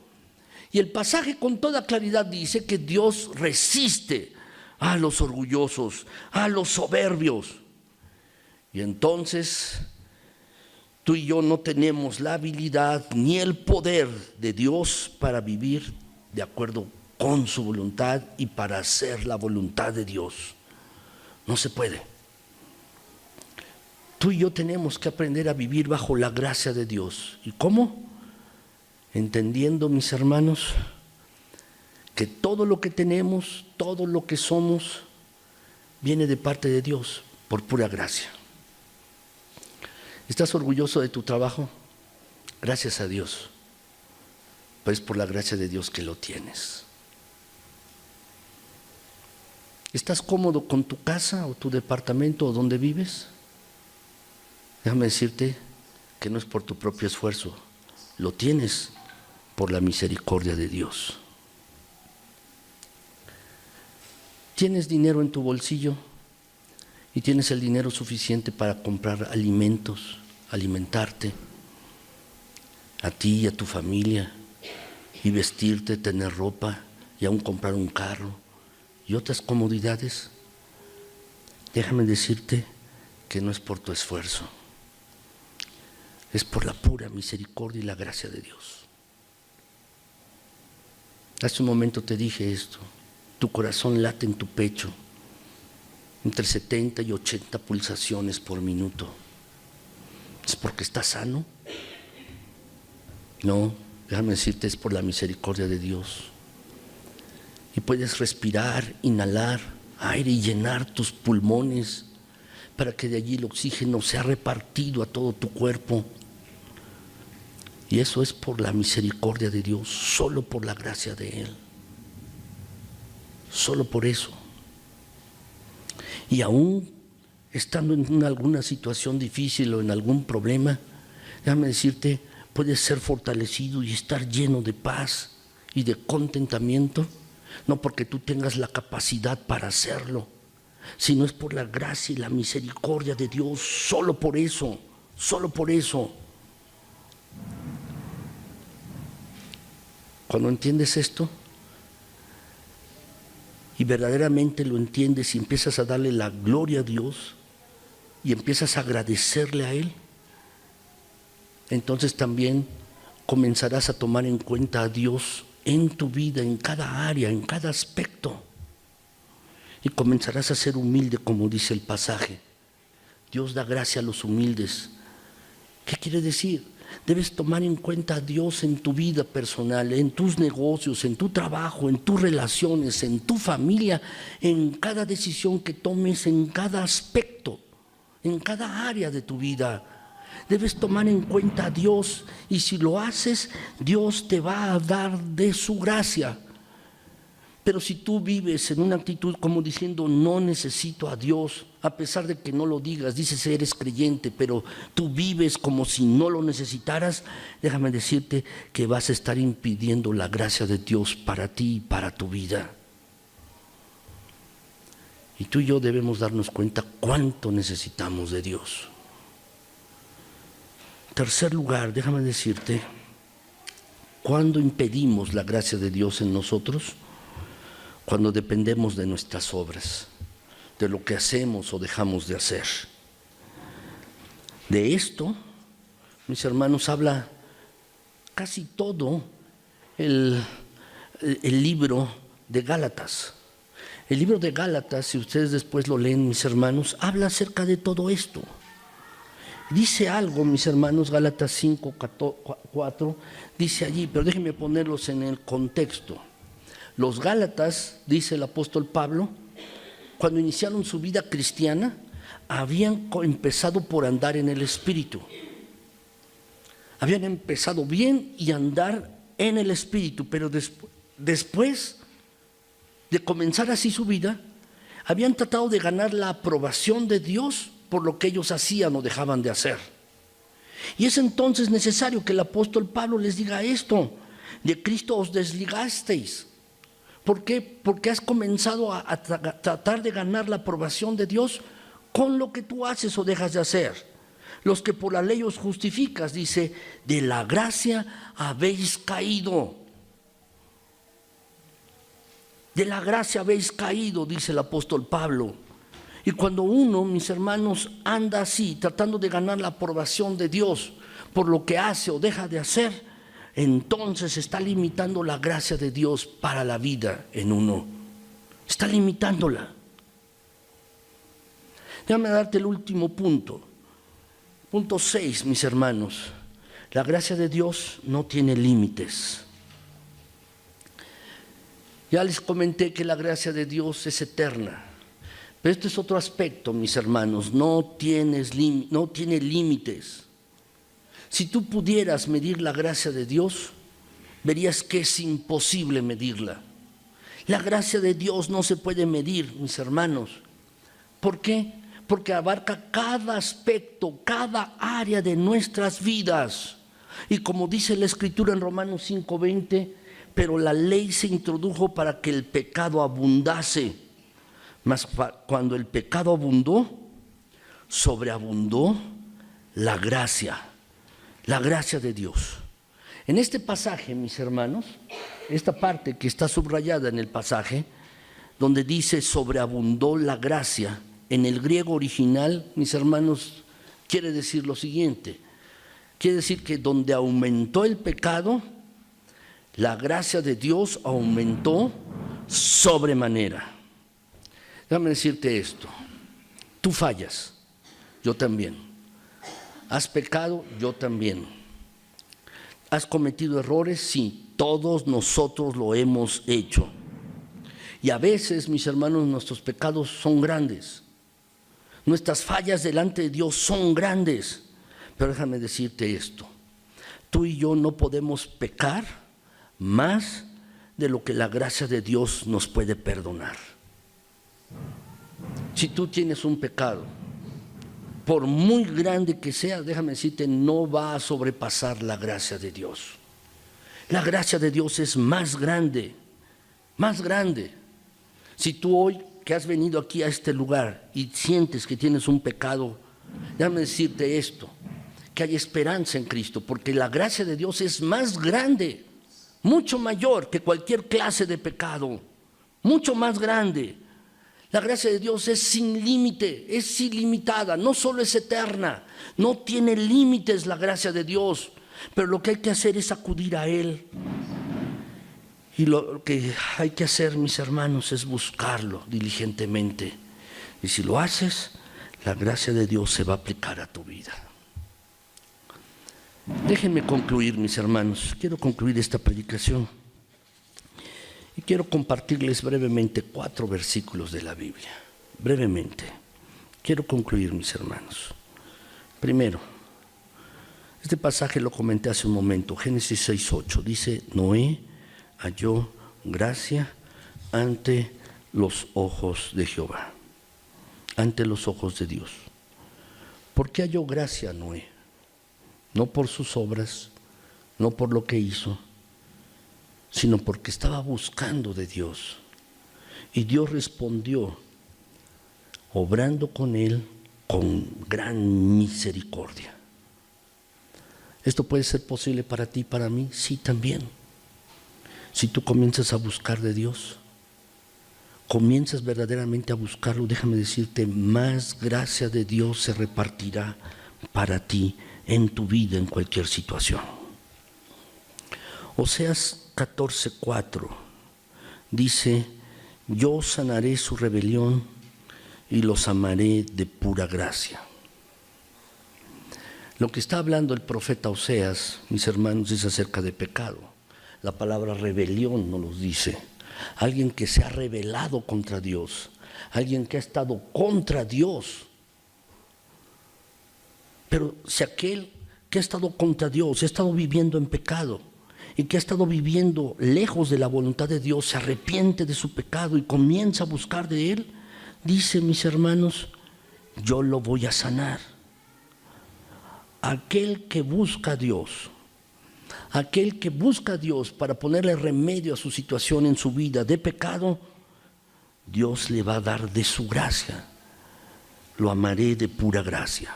Y el pasaje con toda claridad dice que Dios resiste a los orgullosos, a los soberbios. Y entonces tú y yo no tenemos la habilidad ni el poder de Dios para vivir de acuerdo con su voluntad y para hacer la voluntad de Dios. No se puede. Tú y yo tenemos que aprender a vivir bajo la gracia de Dios. ¿Y cómo? Entendiendo, mis hermanos, que todo lo que tenemos, todo lo que somos, viene de parte de Dios, por pura gracia. ¿Estás orgulloso de tu trabajo? Gracias a Dios. Pues por la gracia de Dios que lo tienes. ¿Estás cómodo con tu casa o tu departamento o donde vives? Déjame decirte que no es por tu propio esfuerzo, lo tienes por la misericordia de Dios. ¿Tienes dinero en tu bolsillo? Y tienes el dinero suficiente para comprar alimentos, alimentarte, a ti y a tu familia, y vestirte, tener ropa, y aún comprar un carro y otras comodidades. Déjame decirte que no es por tu esfuerzo, es por la pura misericordia y la gracia de Dios. Hace un momento te dije esto, tu corazón late en tu pecho entre 70 y 80 pulsaciones por minuto. ¿Es porque estás sano? No, déjame decirte, es por la misericordia de Dios. Y puedes respirar, inhalar aire y llenar tus pulmones para que de allí el oxígeno sea repartido a todo tu cuerpo. Y eso es por la misericordia de Dios, solo por la gracia de Él. Solo por eso. Y aún estando en alguna situación difícil o en algún problema, déjame decirte, puedes ser fortalecido y estar lleno de paz y de contentamiento, no porque tú tengas la capacidad para hacerlo, sino es por la gracia y la misericordia de Dios, solo por eso, solo por eso. Cuando entiendes esto y verdaderamente lo entiendes y empiezas a darle la gloria a Dios y empiezas a agradecerle a Él, entonces también comenzarás a tomar en cuenta a Dios en tu vida, en cada área, en cada aspecto, y comenzarás a ser humilde, como dice el pasaje. Dios da gracia a los humildes. ¿Qué quiere decir? Debes tomar en cuenta a Dios en tu vida personal, en tus negocios, en tu trabajo, en tus relaciones, en tu familia, en cada decisión que tomes, en cada aspecto, en cada área de tu vida. Debes tomar en cuenta a Dios, y si lo haces, Dios te va a dar de su gracia. Pero si tú vives en una actitud como diciendo no necesito a Dios, a pesar de que no lo digas, dices eres creyente, pero tú vives como si no lo necesitaras, déjame decirte que vas a estar impidiendo la gracia de Dios para ti y para tu vida. Y tú y yo debemos darnos cuenta cuánto necesitamos de Dios. En tercer lugar, déjame decirte, ¿cuándo impedimos la gracia de Dios en nosotros? Cuando dependemos de nuestras obras, de lo que hacemos o dejamos de hacer. De esto, mis hermanos, habla casi todo el libro de Gálatas. El libro de Gálatas, si ustedes después lo leen, mis hermanos, habla acerca de todo esto. Dice algo, mis hermanos, Gálatas 5, 4, dice allí, pero déjenme ponerlos en el contexto. Los Gálatas, dice el apóstol Pablo, cuando iniciaron su vida cristiana, habían empezado por andar en el Espíritu. Habían empezado bien y andar en el Espíritu, pero después de comenzar así su vida, habían tratado de ganar la aprobación de Dios por lo que ellos hacían o dejaban de hacer. Y es entonces necesario que el apóstol Pablo les diga esto: de Cristo os desligasteis. ¿Por qué? Porque has comenzado a tratar de ganar la aprobación de Dios con lo que tú haces o dejas de hacer. Los que por la ley os justificas, dice, de la gracia habéis caído. De la gracia habéis caído, dice el apóstol Pablo. Y cuando uno, mis hermanos, anda así, tratando de ganar la aprobación de Dios por lo que hace o deja de hacer, entonces está limitando la gracia de Dios para la vida en uno. Está limitándola. Déjame darte el último punto. Punto 6, mis hermanos. La gracia de Dios no tiene límites. Ya les comenté que la gracia de Dios es eterna. Pero este es otro aspecto, mis hermanos. No tiene límites. Si tú pudieras medir la gracia de Dios, verías que es imposible medirla. La gracia de Dios no se puede medir, mis hermanos. ¿Por qué? Porque abarca cada aspecto, cada área de nuestras vidas. Y como dice la Escritura en Romanos 5:20, pero la ley se introdujo para que el pecado abundase. Mas cuando el pecado abundó, sobreabundó la gracia de Dios. En este pasaje, mis hermanos, esta parte que está subrayada en el pasaje, donde dice sobreabundó la gracia, en el griego original, mis hermanos, quiere decir lo siguiente. Quiere decir que donde aumentó el pecado, la gracia de Dios aumentó sobremanera. Déjame decirte esto: tú fallas, yo también. Has pecado, yo también. ¿Has cometido errores? Sí, todos nosotros lo hemos hecho. Y a veces, mis hermanos, nuestros pecados son grandes. Nuestras fallas delante de Dios son grandes. Pero déjame decirte esto: tú y yo no podemos pecar más de lo que la gracia de Dios nos puede perdonar. Si tú tienes un pecado, por muy grande que sea, déjame decirte, no va a sobrepasar la gracia de Dios. La gracia de Dios es más grande, más grande. Si tú hoy que has venido aquí a este lugar y sientes que tienes un pecado, déjame decirte esto, que hay esperanza en Cristo, porque la gracia de Dios es más grande, mucho mayor que cualquier clase de pecado, mucho más grande. La gracia de Dios es sin límite, es ilimitada, no solo es eterna, no tiene límites la gracia de Dios, pero lo que hay que hacer es acudir a Él. Y lo que hay que hacer, mis hermanos, es buscarlo diligentemente. Y si lo haces, la gracia de Dios se va a aplicar a tu vida. Déjenme concluir, mis hermanos. Quiero concluir esta predicación. Y quiero compartirles brevemente 4 versículos de la Biblia. Brevemente. Quiero concluir, mis hermanos. Primero, este pasaje lo comenté hace un momento. Génesis 6:8. Dice: Noé halló gracia ante los ojos de Jehová, ante los ojos de Dios. ¿Por qué halló gracia Noé? No por sus obras, no por lo que hizo, sino porque estaba buscando de Dios. Y Dios respondió, obrando con él con gran misericordia. ¿Esto puede ser posible para ti y para mí? Sí, también. Si tú comienzas a buscar de Dios, comienzas verdaderamente a buscarlo, déjame decirte, más gracia de Dios se repartirá para ti en tu vida, en cualquier situación. Oseas 14:4 dice: yo sanaré su rebelión y los amaré de pura gracia. Lo que está hablando el profeta Oseas, mis hermanos, es acerca de pecado. La palabra rebelión nos lo dice. Alguien que se ha rebelado contra Dios, alguien que ha estado contra Dios. Pero si aquel que ha estado contra Dios, ha estado viviendo en pecado y que ha estado viviendo lejos de la voluntad de Dios, se arrepiente de su pecado y comienza a buscar de Él, dice, mis hermanos, yo lo voy a sanar. Aquel que busca a Dios, aquel que busca a Dios para ponerle remedio a su situación en su vida de pecado, Dios le va a dar de su gracia. Lo amaré de pura gracia.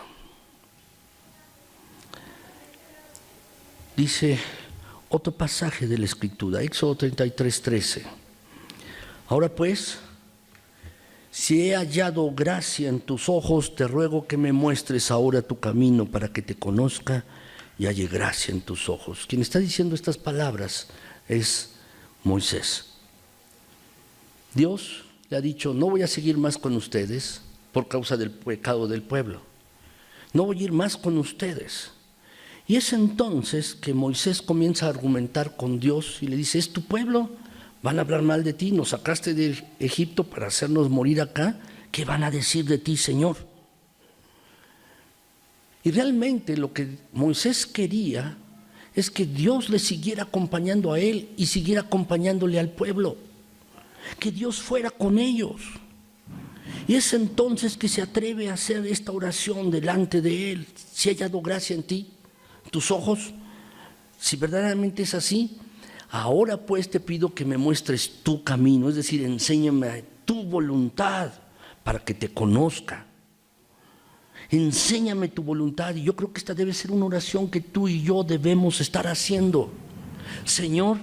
Dice otro pasaje de la Escritura, Éxodo 33:13. Ahora pues, si he hallado gracia en tus ojos, te ruego que me muestres ahora tu camino para que te conozca y halle gracia en tus ojos. Quien está diciendo estas palabras es Moisés. Dios le ha dicho, no voy a seguir más con ustedes por causa del pecado del pueblo. No voy a ir más con ustedes. Y es entonces que Moisés comienza a argumentar con Dios y le dice, es tu pueblo, van a hablar mal de ti, nos sacaste de Egipto para hacernos morir acá, ¿qué van a decir de ti, Señor? Y realmente lo que Moisés quería es que Dios le siguiera acompañando a él y siguiera acompañándole al pueblo, que Dios fuera con ellos. Y es entonces que se atreve a hacer esta oración delante de él. Si ha hallado gracia en ti, tus ojos, si verdaderamente es así, ahora pues te pido que me muestres tu camino, es decir, enséñame tu voluntad para que te conozca. Enséñame tu voluntad. Y yo creo que esta debe ser una oración que tú y yo debemos estar haciendo. Señor,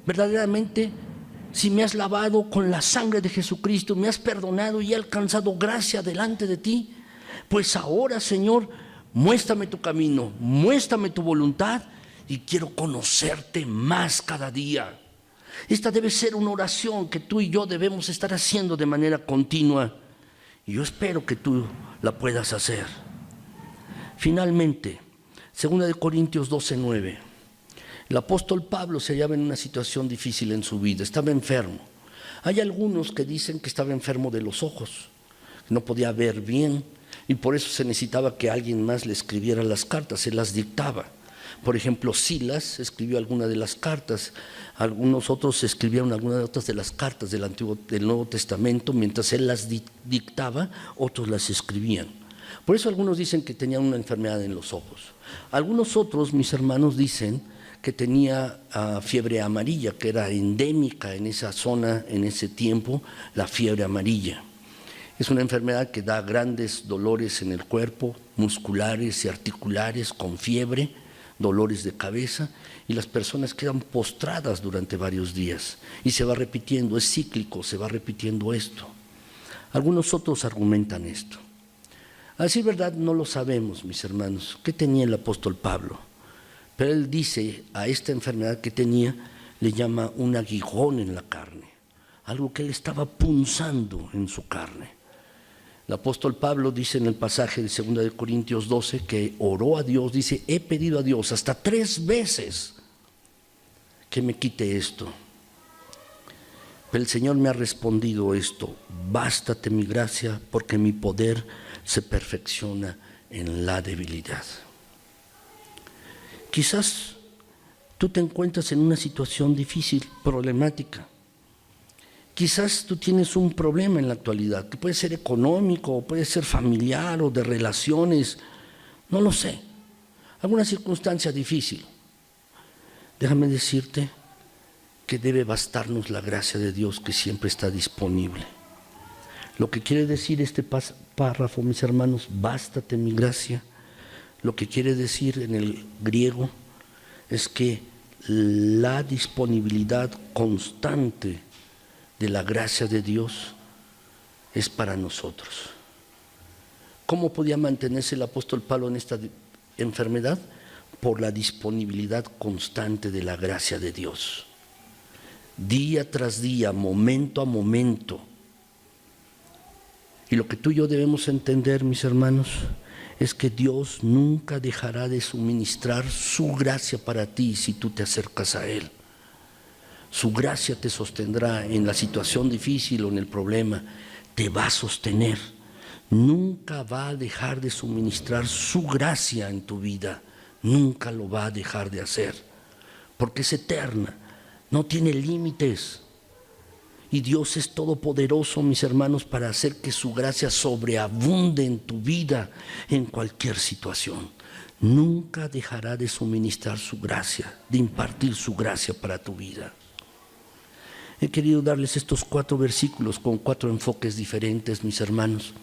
verdaderamente, si me has lavado con la sangre de Jesucristo, me has perdonado y he alcanzado gracia delante de ti, pues ahora, Señor, muéstrame tu camino, muéstrame tu voluntad y quiero conocerte más cada día. Esta debe ser una oración que tú y yo debemos estar haciendo de manera continua. Y yo espero que tú la puedas hacer. Finalmente, 2 Corintios 12:9. El apóstol Pablo se hallaba en una situación difícil en su vida, estaba enfermo. Hay algunos que dicen que estaba enfermo de los ojos, no podía ver bien y por eso se necesitaba que alguien más le escribiera las cartas, se las dictaba. Por ejemplo, Silas escribió algunas de las cartas, algunos otros escribieron algunas de otras de las cartas del Nuevo Testamento, mientras él las dictaba, otros las escribían. Por eso algunos dicen que tenía una enfermedad en los ojos. Algunos otros, mis hermanos, dicen que tenía fiebre amarilla, que era endémica en esa zona, en ese tiempo, la fiebre amarilla. Es una enfermedad que da grandes dolores en el cuerpo, musculares y articulares, con fiebre, dolores de cabeza, y las personas quedan postradas durante varios días. Y se va repitiendo, es cíclico, se va repitiendo esto. Algunos otros argumentan esto. Así verdad no lo sabemos, mis hermanos. ¿Qué tenía el apóstol Pablo? Pero él dice a esta enfermedad que tenía, le llama un aguijón en la carne, algo que él estaba punzando en su carne. El apóstol Pablo dice en el pasaje de 2 Corintios 12 que oró a Dios, dice, he pedido a Dios hasta 3 veces que me quite esto. Pero el Señor me ha respondido esto, bástate mi gracia porque mi poder se perfecciona en la debilidad. Quizás tú te encuentras en una situación difícil, problemática. Quizás tú tienes un problema en la actualidad, que puede ser económico, puede ser familiar o de relaciones, no lo sé, alguna circunstancia difícil. Déjame decirte que debe bastarnos la gracia de Dios que siempre está disponible. Lo que quiere decir este párrafo, mis hermanos, bástate mi gracia, lo que quiere decir en el griego es que la disponibilidad constante de la gracia de Dios es para nosotros. ¿Cómo podía mantenerse el apóstol Pablo en esta enfermedad? Por la disponibilidad constante de la gracia de Dios. Día tras día, momento a momento. Y lo que tú y yo debemos entender, mis hermanos, es que Dios nunca dejará de suministrar su gracia para ti si tú te acercas a Él. Su gracia te sostendrá en la situación difícil o en el problema, te va a sostener. Nunca va a dejar de suministrar su gracia en tu vida, nunca lo va a dejar de hacer, porque es eterna, no tiene límites. Y Dios es todopoderoso, mis hermanos, para hacer que su gracia sobreabunde en tu vida en cualquier situación. Nunca dejará de suministrar su gracia, de impartir su gracia para tu vida. He querido darles estos 4 versículos con 4 enfoques diferentes, mis hermanos,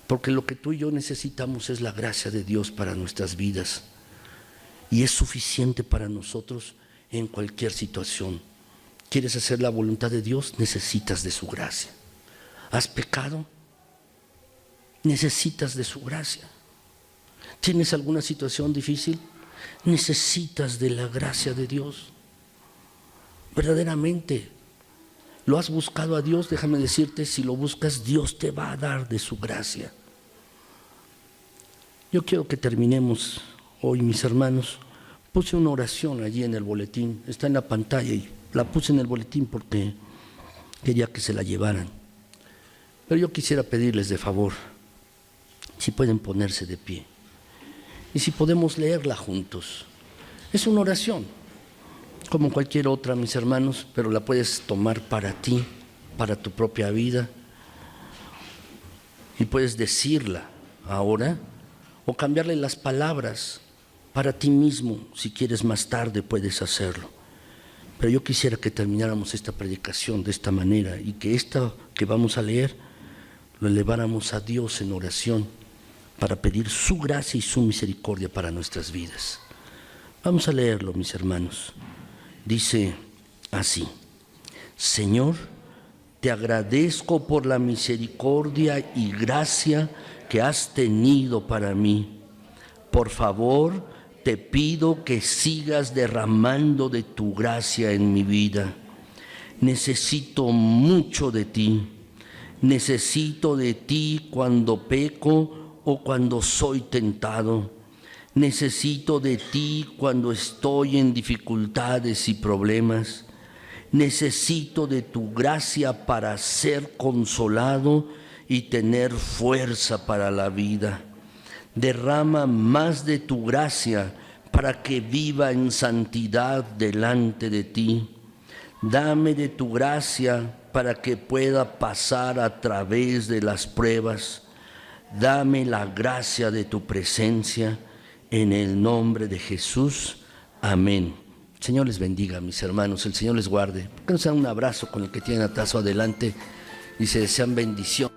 porque lo que tú y yo necesitamos es la gracia de Dios para nuestras vidas. Y es suficiente para nosotros en cualquier situación. ¿Quieres hacer la voluntad de Dios? Necesitas de su gracia. ¿Has pecado? Necesitas de su gracia. ¿Tienes alguna situación difícil? Necesitas de la gracia de Dios. Verdaderamente, ¿lo has buscado a Dios? Déjame decirte, si lo buscas, Dios te va a dar de su gracia. Yo quiero que terminemos hoy, mis hermanos. Puse una oración allí en el boletín, está en la pantalla y la puse en el boletín porque quería que se la llevaran. Pero yo quisiera pedirles de favor, si pueden ponerse de pie y si podemos leerla juntos. Es una oración, como cualquier otra, mis hermanos, pero la puedes tomar para ti, para tu propia vida, y puedes decirla ahora o cambiarle las palabras para ti mismo. Si quieres más tarde puedes hacerlo. Pero yo quisiera que termináramos esta predicación de esta manera y que esta que vamos a leer lo eleváramos a Dios en oración para pedir su gracia y su misericordia para nuestras vidas. Vamos a leerlo, mis hermanos. Dice así: Señor, te agradezco por la misericordia y gracia que has tenido para mí. Por favor, te pido que sigas derramando de tu gracia en mi vida. Necesito mucho de ti. Necesito de ti cuando peco o cuando soy tentado. Necesito de ti cuando estoy en dificultades y problemas. Necesito de tu gracia para ser consolado y tener fuerza para la vida. Derrama más de tu gracia para que viva en santidad delante de ti. Dame de tu gracia para que pueda pasar a través de las pruebas. Dame la gracia de tu presencia, en el nombre de Jesús. Amén. El Señor les bendiga, mis hermanos. El Señor les guarde. ¿Por qué no se dan un abrazo con el que tienen atrás o adelante y se desean bendición?